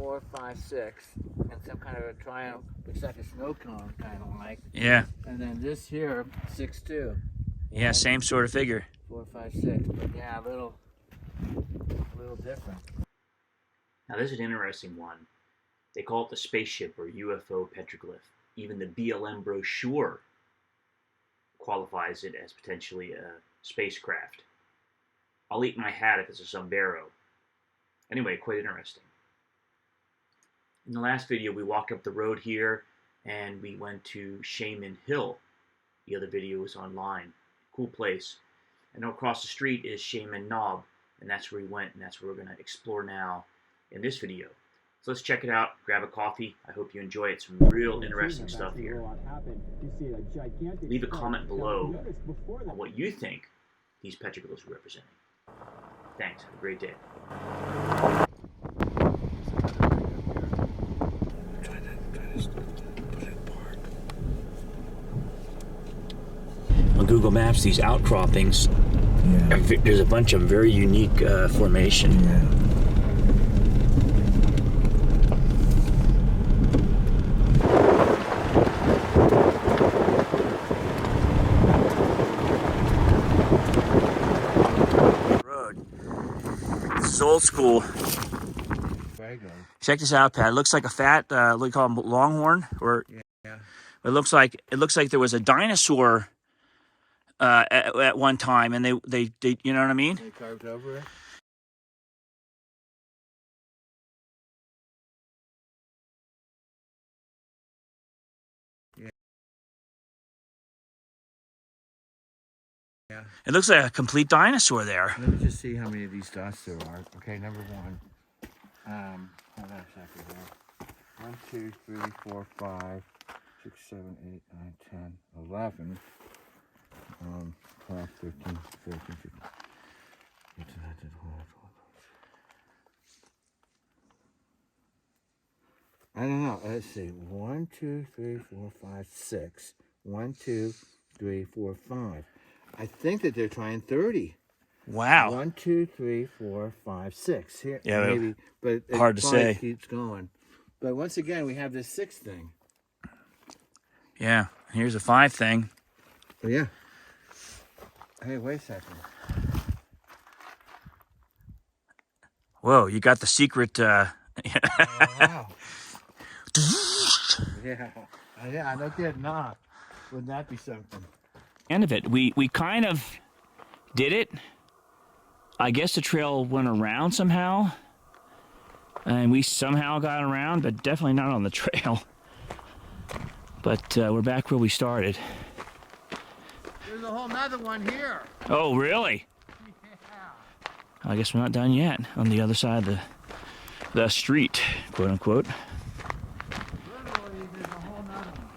4, 5, 6, and some kind of a triangle. Looks like a snow cone, kind of like. Yeah. And then this here, 6, 2. Yeah, same sort of figure. 4, 5, 6, but yeah, a little different. Now this is an interesting one. They call it the spaceship or UFO petroglyph. Even the BLM brochure qualifies it as potentially a spacecraft. I'll eat my hat if it's a sombrero. Anyway, quite interesting. In the last video, we walked up the road here and we went to Shaman Hill. The other video is online. Cool place. And across the street is Shaman Knob, and that's where we went, and that's where we're going to explore now in this video. So let's check it out, grab a coffee. I hope you enjoy it. Some real interesting stuff here. Leave a comment below on what you think these petroglyphs are representing. Thanks. Have a great day. On Google Maps, these outcroppings, there's a bunch of very unique formation. This is old school. Check this out, Pat. It looks like a fat, what do you call them, longhorn, or it looks like there was a dinosaur at one time, and they you know what I mean? They carved over it. Yeah. It looks like a complete dinosaur there. Let me just see how many of these dots there are. Okay, number 1. Hold on a second here. 1, 2, 3, 4, 5, 6, 7, 8, 9, 10, 11. 12, 13, 14, 15. I don't know. Let's see. 1, 2, 3, 4, 5, 6. 1, 2, 3, 4, 5. I think that they're trying 30. Wow. 1, 2, 3, 4, 5, 6. Here, yeah, maybe, but it hard to say. Keeps going. But once again, we have this 6 thing. Yeah. Here's a 5 thing. Oh yeah. Hey, wait a second. Whoa, you got the secret. Oh, wow. Yeah, no kidding, nah. Wouldn't that be something? End of it. We kind of did it. I guess the trail went around somehow, and we somehow got around, but definitely not on the trail. But we're back where we started. There's a whole nother one here. Oh, really? Yeah. I guess we're not done yet on the other side of the street, quote unquote. Literally, there's a whole nother one.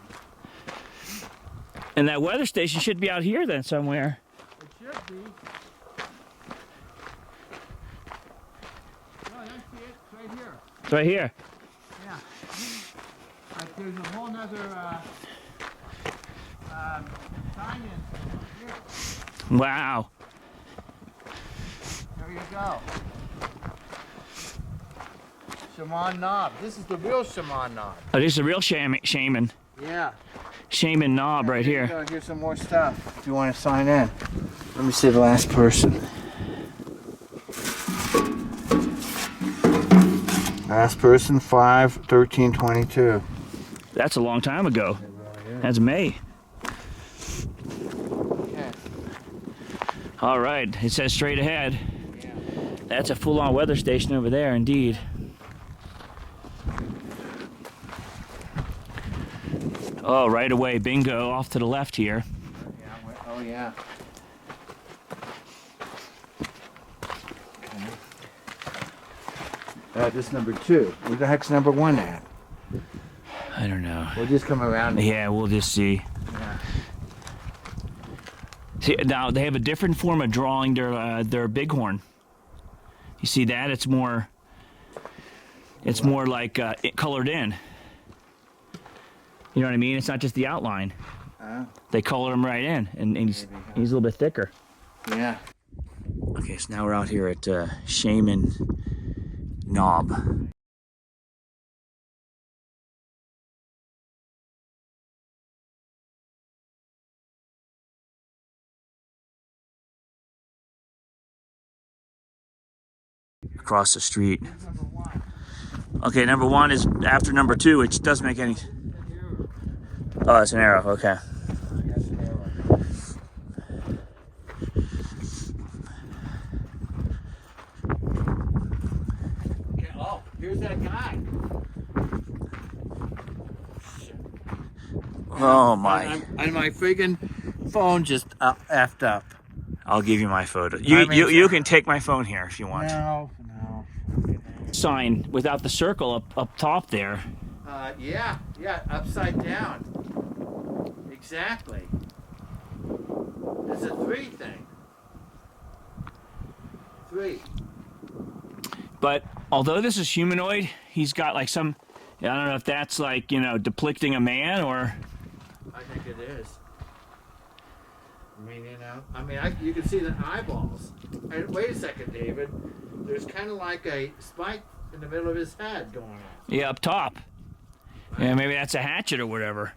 And that weather station should be out here then somewhere. It should be. No, I don't see it. It's right here. It's right here. Yeah. Like there's a whole nother sign in here. Wow. There you go. Shaman Knob. This is the real Shaman Knob. Oh, this is a real shaman. Yeah. Shaman Knob right Here you here. go. Here's some more stuff if you want to sign in. Let me see the last person. Last person, 5/13/22. That's a long time ago. That's May. Okay. All right, it says straight ahead. Yeah. That's a full-on weather station over there, indeed. Oh, right away, bingo, off to the left here. Oh yeah. Okay. This is number 2. Where the heck's number 1 at? I don't know. We'll just come around. Yeah, we'll just see. Yeah. See, now they have a different form of drawing their bighorn. You see that? It's more like colored in. You know what I mean? It's not just the outline. They color him right in, and he's a little bit thicker. Yeah. Okay, so now we're out here at Shaman Knob. across the street. Okay, number 1 is after number 2, which doesn't make any... Oh, it's an arrow, okay. Oh, here's that guy. Oh my. And my friggin' phone just effed up. I'll give you my photo. You can take my phone here if you want. No. Sign without the circle up top there. Yeah, upside down. Exactly. It's a 3 thing. 3. But although this is humanoid, he's got like some, I don't know if that's like, you know, depicting a man or... I think it is. I mean, you know, you can see the eyeballs. And wait a second, David. There's kind of like a spike in the middle of his head going on. Yeah, up top. Yeah, maybe that's a hatchet or whatever.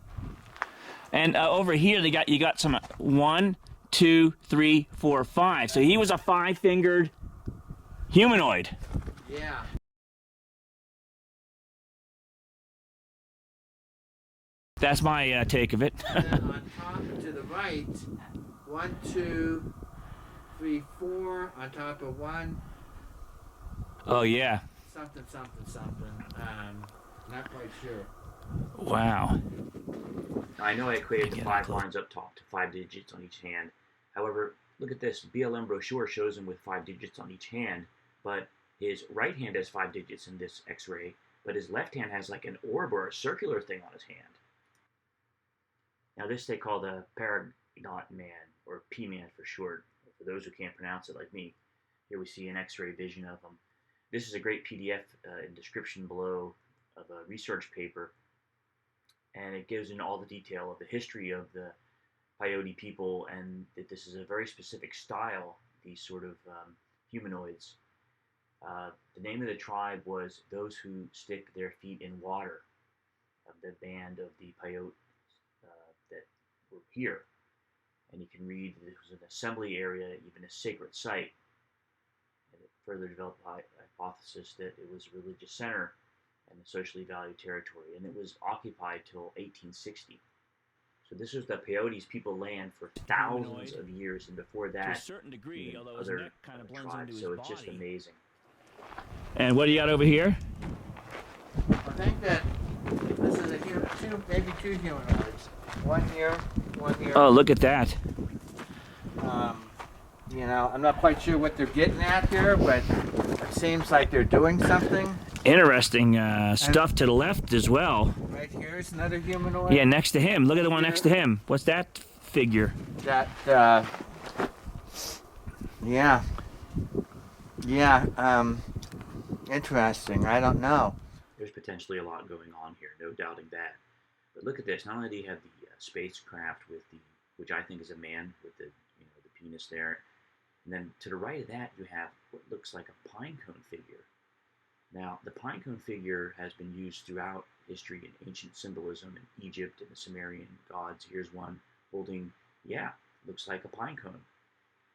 And over here, you got some 1, 2, 3, 4, 5. So he was a 5-fingered humanoid. Yeah. That's my take of it. And then on top to the right, 1, 2, 3, 4. On top of 1. Oh yeah. Something. Not quite sure. Wow. I know I equated the 5 lines up top to 5 digits on each hand. However, look at this. BLM brochure shows him with 5 digits on each hand, but his right hand has 5 digits in this X-ray, but his left hand has like an orb or a circular thing on his hand. Now this they call the Pahranagat man, or P-man for short, for those who can't pronounce it like me. Here we see an X-ray vision of him. This is a great PDF in description below of a research paper, and it gives in all the detail of the history of the Paiute people, and that this is a very specific style, these sort of humanoids. The name of the tribe was those who stick their feet in water, of the band of the Paiute that were here. And you can read that it was an assembly area, even a sacred site. And it further developed a hypothesis that it was a religious center and a socially valued territory. And it was occupied till 1860. So this was the Paiute's people land for thousands of years, and before that, to a certain degree, although his other neck kind of blends tribes. into So his it's just body. amazing. And what do you got over here? I think that this is maybe two humanoids. One here, one here. Oh, look at that. You know, I'm not quite sure what they're getting at here, but it seems like they're doing something. Interesting stuff to the left as well. Right here's another humanoid. Yeah, next to him. Look at the one next to him. What's that figure? That, yeah, interesting. I don't know. There's potentially a lot going on here, no doubting that. But look at this. Not only do you have the spacecraft with the, which I think is a man with the, the penis there, and then to the right of that you have what looks like a pine cone figure. Now, the pine cone figure has been used throughout history in ancient symbolism in Egypt and the Sumerian gods. Here's one holding, looks like a pine cone.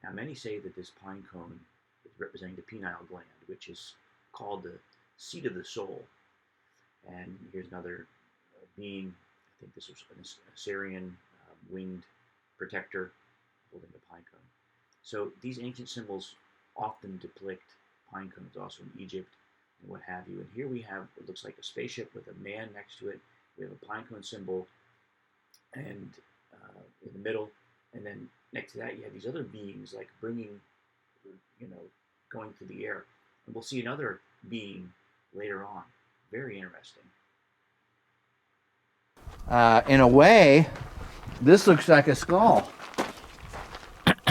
Now, many say that this pine cone is representing the pineal gland, which is called the seat of the soul. And here's another being, I think this was an Assyrian winged protector holding a pine cone. So these ancient symbols often depict pine cones also in Egypt and what have you. And here we have what looks like a spaceship with a man next to it. We have a pine cone symbol and in the middle. And then next to that you have these other beings like bringing, going through the air. And we'll see another being later on. Very interesting. In a way, this looks like a skull.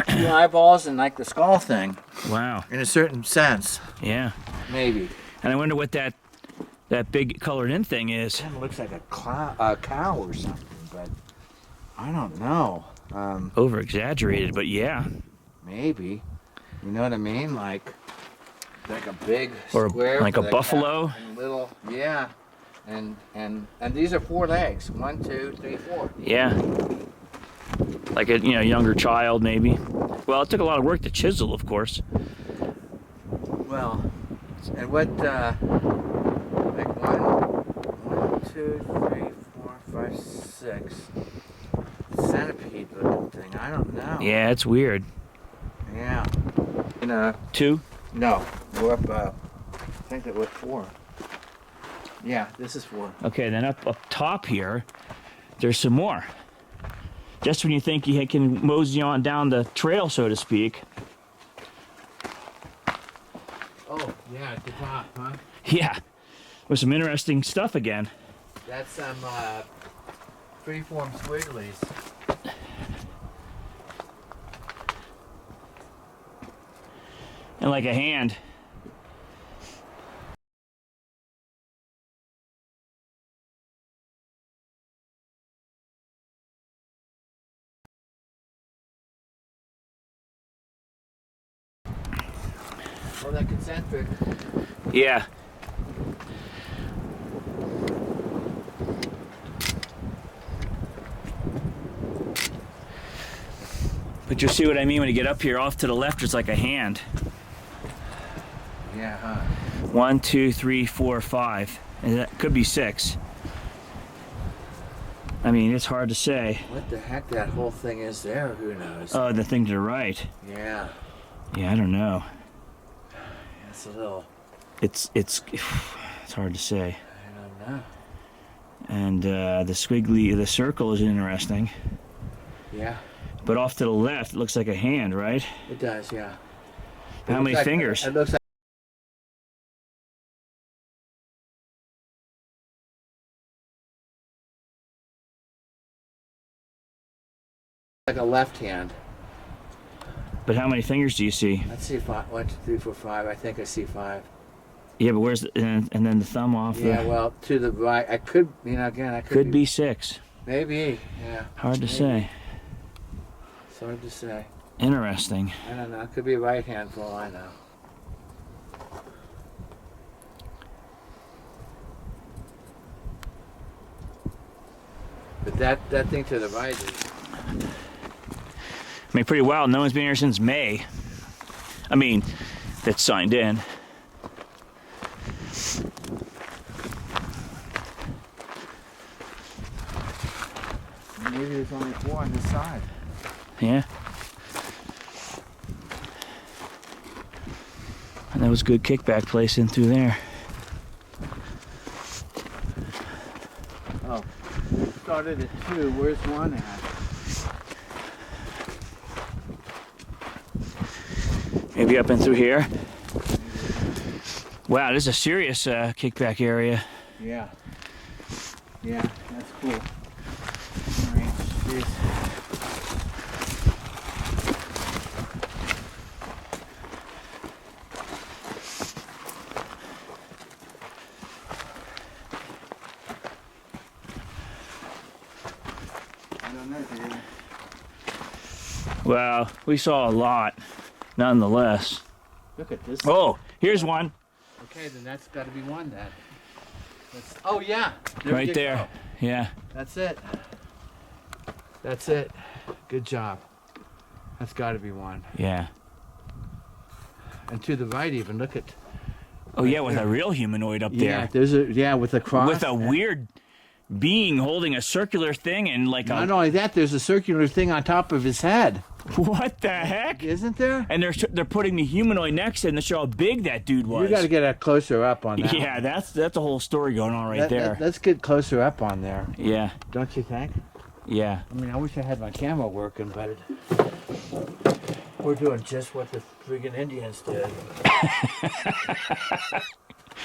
Two eyeballs and like the skull thing. Wow. In a certain sense. Yeah. Maybe. And I wonder what that big colored in thing is. It looks like a cow or something, but I don't know. Over exaggerated, but yeah. Maybe. You know what I mean? Like a big Or square like a with buffalo. And little, yeah. And these are 4 legs. 1, 2, 3, 4. Yeah. Like a younger child maybe. Well, it took a lot of work to chisel, of course. Well, And what, like 1, 2, 3, 4, 5, 6 centipede looking thing. I don't know. Yeah, it's weird. Yeah. And, 2? no, we're up, I think that was 4. Yeah, this is 4. Okay, then up top here, there's some more. Just when you think you can mosey on down the trail, so to speak. Oh, yeah, at the top, huh? Yeah, with some interesting stuff again. That's some freeform squigglies. And like a hand. Oh, that concentric. Yeah. But you'll see what I mean when you get up here. Off to the left, it's like a hand. Yeah, huh? 1, 2, 3, 4, 5. And that could be 6. I mean, it's hard to say. What the heck that whole thing is there? Who knows? Oh, the thing to the right. Yeah. Yeah, I don't know. It's a little... It's hard to say. I don't know. And the squiggly, the circle is interesting. Yeah. But off to the left, it looks like a hand, right? It does, yeah. How many fingers? It looks like a left hand. But how many fingers do you see? Let's see, 1, 2, 3, 4, 5. I think I see 5. Yeah, but where's the, and then the thumb off? Yeah, well, to the right. I could, you know, again, I Could be 6. Maybe, yeah. Hard to Maybe. say. It's hard to say. Interesting. I don't know. It could be a right hand for all I know. But that thing to the right is... I mean, pretty wild. No one's been here since May. I mean, that's signed in. Maybe there's only 4 on this side. Yeah. And that was a good kickback place in through there. Oh, we started at 2. Where's 1 at? Maybe up and through here. Wow, this is a serious kickback area. Yeah. Yeah, that's cool. All right, jeez. I don't know, dude. Well, we saw a lot, nonetheless. Look at this. Oh, here's one. Okay, then that's got to be 1 then. That's, oh yeah, there Right you there. go. Yeah. That's it. That's it. Good job. That's got to be 1. Yeah. And to the right, even look at. Oh yeah, with a real humanoid up Yeah, there. there's a with a cross. With a weird being holding a circular thing and like a... Not only that, there's a circular thing on top of his head. What the heck? Isn't there? And they're putting the humanoid next to him to show how big that dude was. You got to get a closer up on that. Yeah, that's a whole story going on right there. Let's get closer up on there. Yeah, Don't you think? yeah. I mean, I wish I had my camera working, but we're doing just what the friggin' Indians did.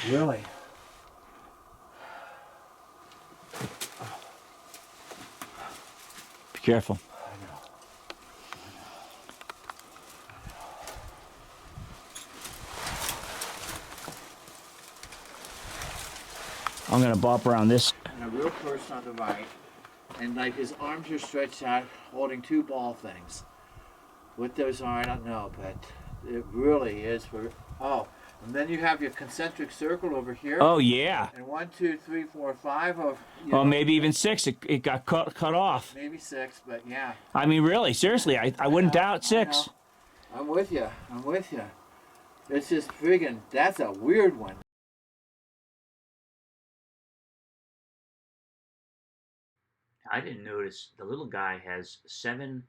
Really? Be careful. I'm gonna bop around this. And a real person on the right, and like his arms are stretched out, holding 2 ball things. What those are, I don't know, but it really is for. Oh, and then you have your concentric circle over here. Oh yeah. And 1, 2, 3, 4, 5 of. Well, maybe even 6. It got cut off. Maybe 6, but yeah. I mean, really, seriously, I wouldn't doubt 6. I'm with you. I'm with you. It's just friggin', that's a weird one. I didn't notice the little guy has 7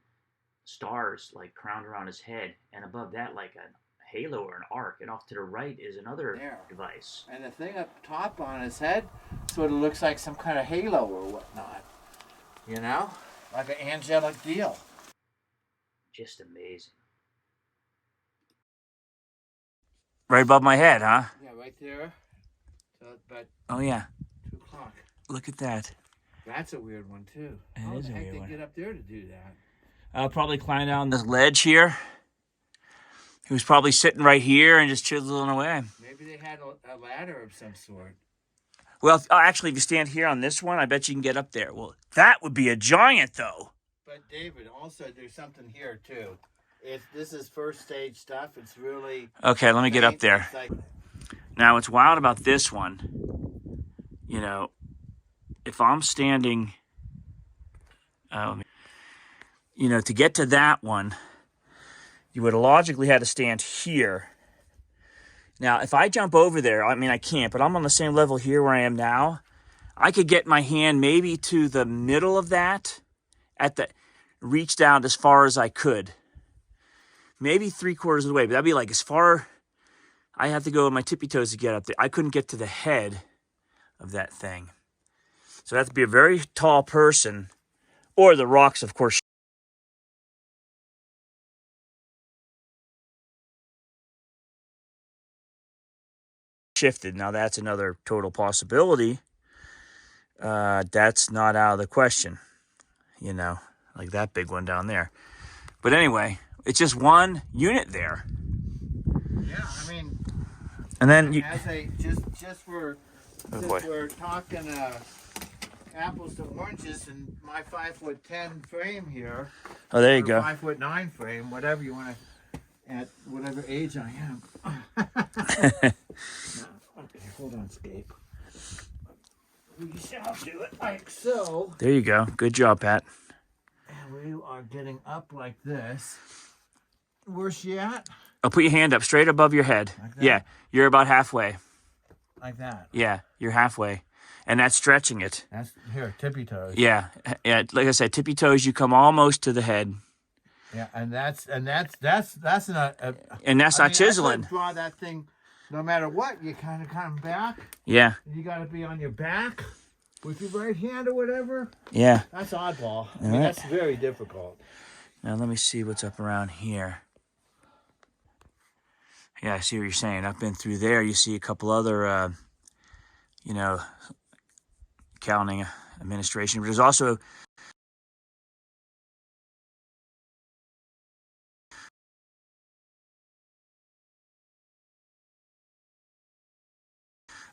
stars like crowned around his head, and above that like a halo or an arc, and off to the right is another There. device. And the thing up top on his head sort of looks like some kind of halo or whatnot. You know? Like an angelic deal. Just amazing. Right above my head, huh? Yeah, right there. So about Oh yeah. 2 o'clock. Look at that. That's a weird one too. It How is the a heck weird they one. get up there to do that? I'll probably climb down this ledge here. He was probably sitting right here and just chiseling away. Maybe they had a ladder of some sort. Well, actually, if you stand here on this one, I bet you can get up there. Well, that would be a giant, though. But David, also there's something here too. This is first stage stuff. It's really Okay, let me get up there. It's like, Now, what's wild about this one, you know, if I'm standing, you know, to get to that one, you would have logically had to stand here. Now, if I jump over there, I mean, I can't, but I'm on the same level here where I am now. I could get my hand maybe to the middle of that, reach down as far as I could. Maybe 3/4 of the way, but that'd be like as far. I have to go with my tippy toes to get up there. I couldn't get to the head of that thing. So that have to be a very tall person, or the rocks, of course, shifted. Now that's another total possibility. That's not out of the question, you know, like that big one down there. But anyway, it's just one unit there. yeah, I mean, And then you, as a just for oh since boy. we're talking apples to oranges, and my 5'10" frame here. Oh, there you or go. 5'9" frame, whatever you want to, at whatever age I am. Okay, hold on, Scape. We shall do it like so. There you go. Good job, Pat. And we are getting up like this. Where's she at? I'll put your hand up straight above your head. Like that? Yeah, you're about halfway. Like that. Yeah, you're halfway. And that's stretching it. That's here, tippy toes. Yeah, like I said, tippy toes, you come almost to the head. Yeah, and that's not. And that's not chiseling. I draw that thing. No matter what, you kind of come back. Yeah, You got to be on your back with your right hand or whatever. yeah. That's oddball. I All mean, right. that's very difficult. Now let me see what's up around here. Yeah, I see what you're saying. Up and through there, you see a couple other, you know, counting administration. But there's also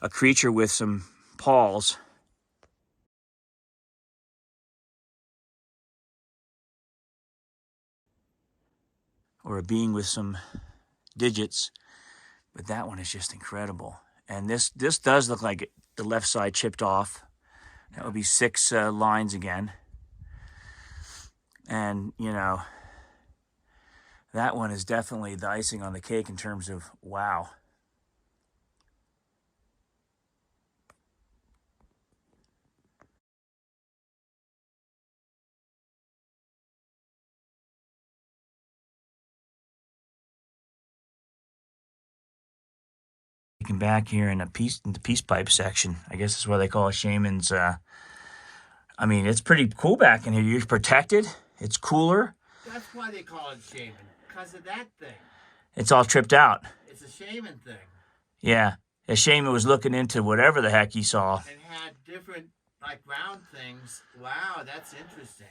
a creature with some paws. Or a being with some digits. But that one is just incredible. And this does look like the left side chipped off. That would be 6 lines again. And, you know, that one is definitely the icing on the cake in terms of wow. Taken back here in the peace pipe section. I guess that's what they call a shaman's. I mean, it's pretty cool back in here. You're protected. It's cooler. That's why they call it shaman, because of that thing. It's all tripped out. It's a shaman thing. Yeah. A shaman was looking into whatever the heck he saw. And had different, like, round things. Wow, that's interesting.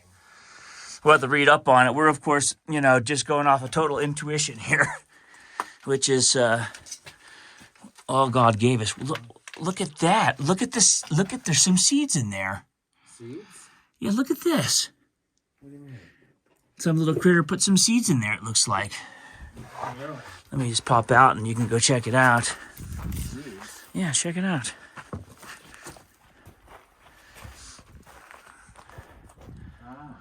We'll have to read up on it. We're, of course, you know, just going off of total intuition here, which is all God gave us. Look at that. Look at this. Look at, there's some seeds in there. Seeds? Yeah, look at this. What do you mean? Some little critter put some seeds in there, it looks like. Oh, really? Let me just pop out and you can go check it out. Seeds? Yeah, check it out. Ah,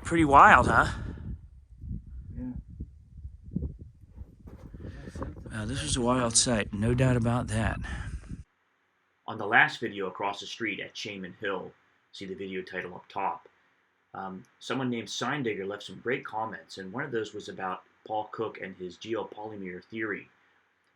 Pretty wild, huh? yeah. was a wild sight, no doubt about that. On the last video across the street at Shaman Hill, see the video title up top, someone named Sign Digger left some great comments, and one of those was about Paul Cook and his geopolymer theory.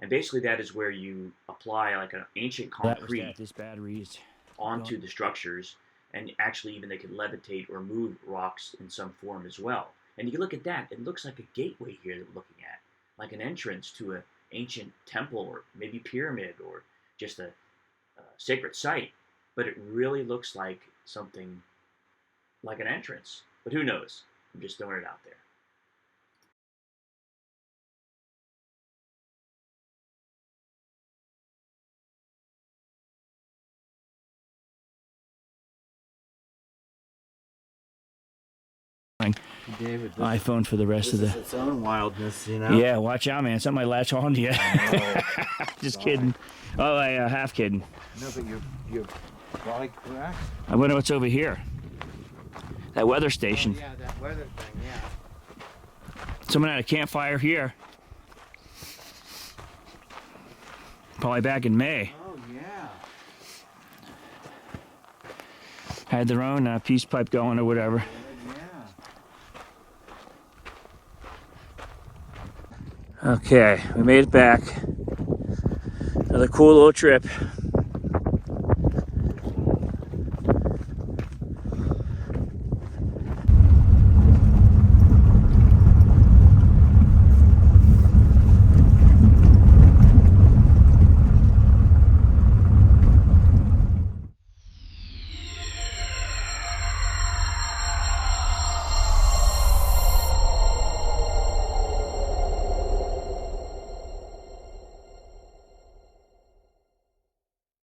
And basically that is where you apply like an ancient concrete This battery is onto the structures, and actually even they can levitate or move rocks in some form as well. And you can look at that, it looks like a gateway here that we're looking at, like an entrance to an ancient temple or maybe pyramid or just a sacred site. But it really looks like something like an entrance. But who knows? I'm just throwing it out there. David, iPhone for the rest of this the. is its own wildness, you know. Yeah, watch out, man. Something might latch on to you. No, Just kidding. Oh, I half kidding. no, but you're probably correct. I wonder what's over here. That weather station. Oh, yeah, that weather thing. Yeah. Someone had a campfire here. Probably back in May. Oh yeah. Had their own peace pipe going or whatever. Okay, we made it back. Another cool little trip.